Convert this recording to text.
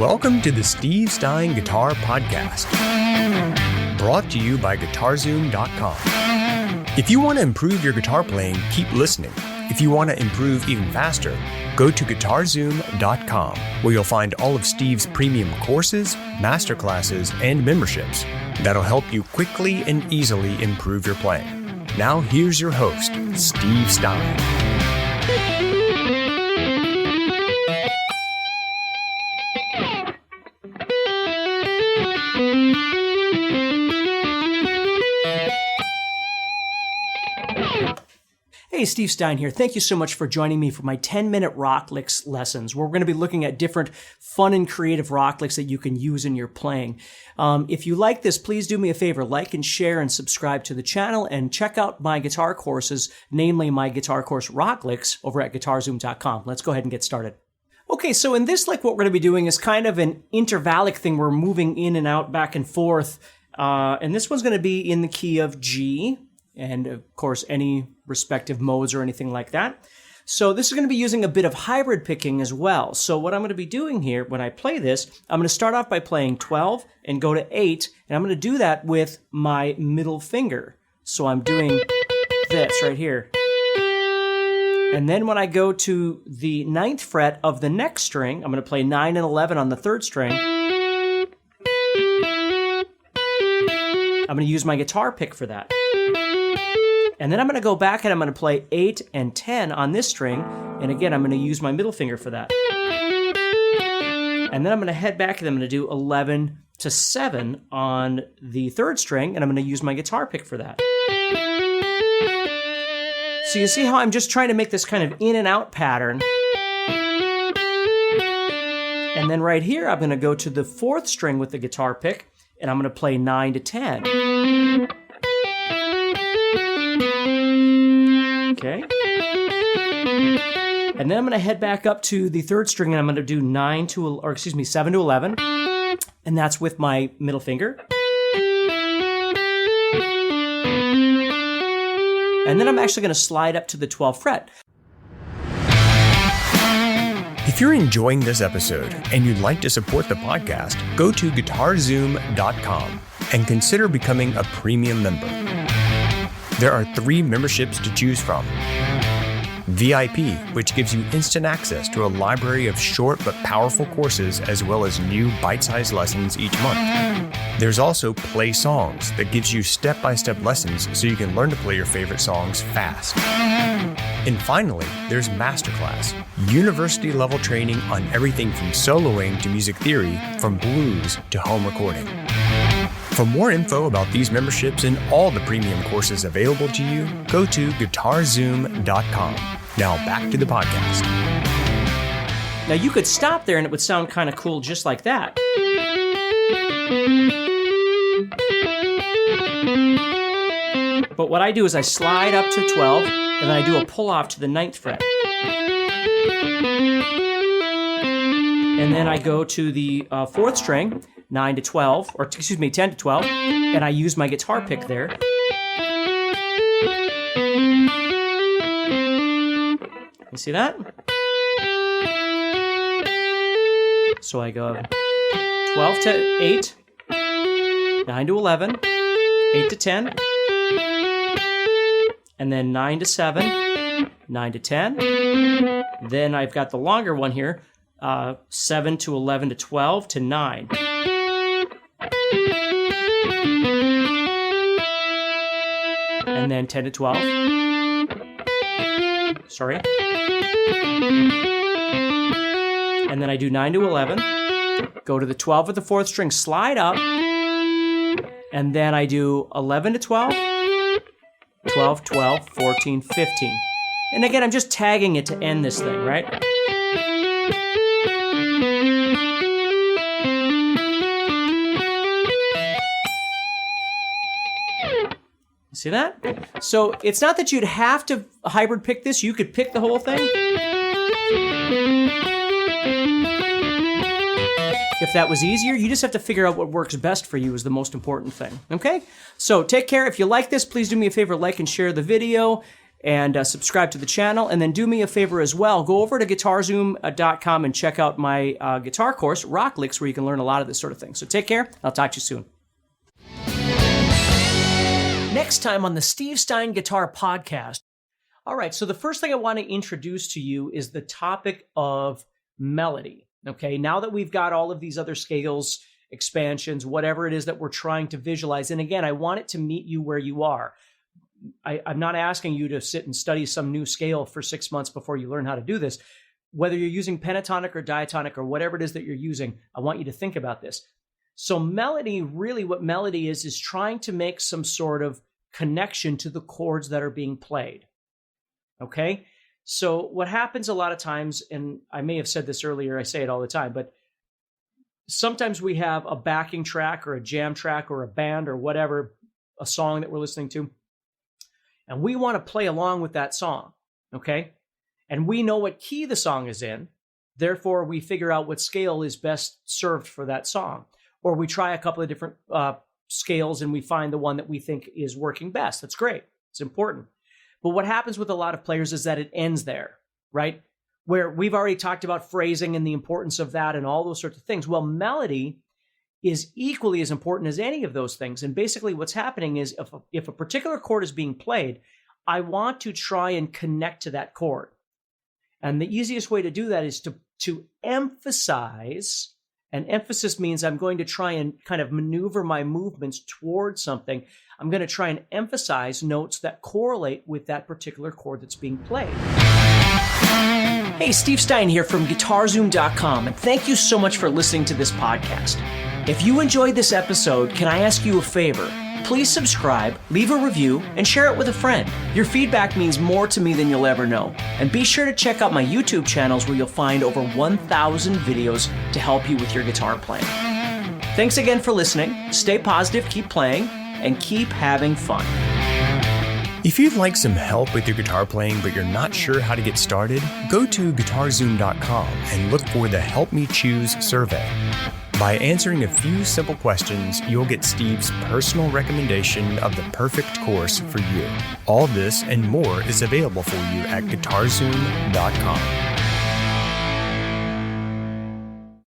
Welcome to the Steve Stein Guitar Podcast, brought to you by GuitarZoom.com. If you want to improve your guitar playing, keep listening. If you want to improve even faster, go to GuitarZoom.com, where you'll find all of Steve's premium courses, masterclasses, and memberships that'll help you quickly and easily improve your playing. Now here's your host, Steve Stein. Hey, Steve Stein here. Thank you so much for joining me for my 10-minute rock licks lessons, where we're going to be looking at different fun and creative rock licks that you can use in your playing. If you like this, please do me a favor, like and share and subscribe to the channel, and check out my guitar courses, namely my guitar course Rock Licks over at GuitarZoom.com. Let's go ahead and get started. Okay, so in this lick, what we're going to be doing is kind of an intervallic thing. We're moving in and out, back and forth, and this one's going to be in the key of G, and of course any respective modes or anything like that. So this is going to be using a bit of hybrid picking as well. So what I'm going to be doing here when I play this, I'm going to start off by playing 12 and go to 8, and I'm going to do that with my middle finger. So I'm doing this right here. And then when I go to the 9th fret of the next string, I'm going to play 9 and 11 on the 3rd string. I'm going to use my guitar pick for that. And then I'm going to go back and I'm going to play 8 and 10 on this string. And again, I'm going to use my middle finger for that. And then I'm going to head back and I'm going to do 11 to 7 on the 3rd string. And I'm going to use my guitar pick for that. So you see how I'm just trying to make this kind of in and out pattern. And then right here, I'm going to go to the 4th string with the guitar pick. And I'm going to play 9 to 10. Okay. And then I'm going to head back up to the 3rd string and I'm going to do 7 to 11. And that's with my middle finger. And then I'm actually going to slide up to the 12th fret. If you're enjoying this episode and you'd like to support the podcast, go to GuitarZoom.com and consider becoming a premium member. There are 3 memberships to choose from. VIP, which gives you instant access to a library of short but powerful courses as well as new bite-sized lessons each month. There's also Play Songs that gives you step-by-step lessons so you can learn to play your favorite songs fast. And finally, there's Masterclass, university-level training on everything from soloing to music theory, from blues to home recording. For more info about these memberships and all the premium courses available to you, go to GuitarZoom.com. Now back to the podcast. Now you could stop there and it would sound kind of cool just like that. But what I do is I slide up to 12 and then I do a pull off to the 9th fret. And then I go to the 4th string, 10 to 12, and I use my guitar pick there. You see that? So I go 12 to 8, 9 to 11, 8 to 10, and then 9 to 7, 9 to 10. Then I've got the longer one here, 7 to 11 to 12 to 9. And then 10 to 12. Sorry. And then I do 9 to 11. Go to the 12 with the 4th string, slide up. And then I do 11 to 12, 12, 12, 14, 15. And again, I'm just tagging it to end this thing, right? See that? So it's not that you'd have to hybrid pick this. You could pick the whole thing. If that was easier, you just have to figure out what works best for you is the most important thing. Okay? So take care. If you like this, please do me a favor, like and share the video. and subscribe to the channel. And then do me a favor as well. Go over to GuitarZoom.com and check out my guitar course, Rock Licks, where you can learn a lot of this sort of thing. So take care. I'll talk to you soon. Next time on the Steve Stein Guitar Podcast. All right, so the first thing I want to introduce to you is the topic of melody. Okay, now that we've got all of these other scales, expansions, whatever it is that we're trying to visualize, and again, I want it to meet you where you are. I'm not asking you to sit and study some new scale for 6 months before you learn how to do this. Whether you're using pentatonic or diatonic or whatever it is that you're using, I want you to think about this. So melody, really what melody is trying to make some sort of connection to the chords that are being played. Okay? So what happens a lot of times, and I may have said this earlier, I say it all the time, but sometimes we have a backing track or a jam track or a band or whatever, a song that we're listening to, and we want to play along with that song, okay? And we know what key the song is in, therefore we figure out what scale is best served for that song. Or we try a couple of different scales and we find the one that we think is working best. That's great. It's important. But what happens with a lot of players is that it ends there, right? Where we've already talked about phrasing and the importance of that and all those sorts of things. Well, melody is equally as important as any of those things. And basically what's happening is if a particular chord is being played, I want to try and connect to that chord. And the easiest way to do that is to emphasize, and emphasis means I'm going to try and kind of maneuver my movements towards something. I'm going to try and emphasize notes that correlate with that particular chord that's being played. Hey, Steve Stein here from GuitarZoom.com, and thank you so much for listening to this podcast. If you enjoyed this episode, can I ask you a favor? Please subscribe, leave a review, and share it with a friend. Your feedback means more to me than you'll ever know. And be sure to check out my YouTube channels where you'll find over 1,000 videos to help you with your guitar playing. Thanks again for listening. Stay positive, keep playing, and keep having fun. If you'd like some help with your guitar playing but you're not sure how to get started, go to GuitarZoom.com and look for the Help Me Choose survey. By answering a few simple questions, you'll get Steve's personal recommendation of the perfect course for you. All this and more is available for you at GuitarZoom.com.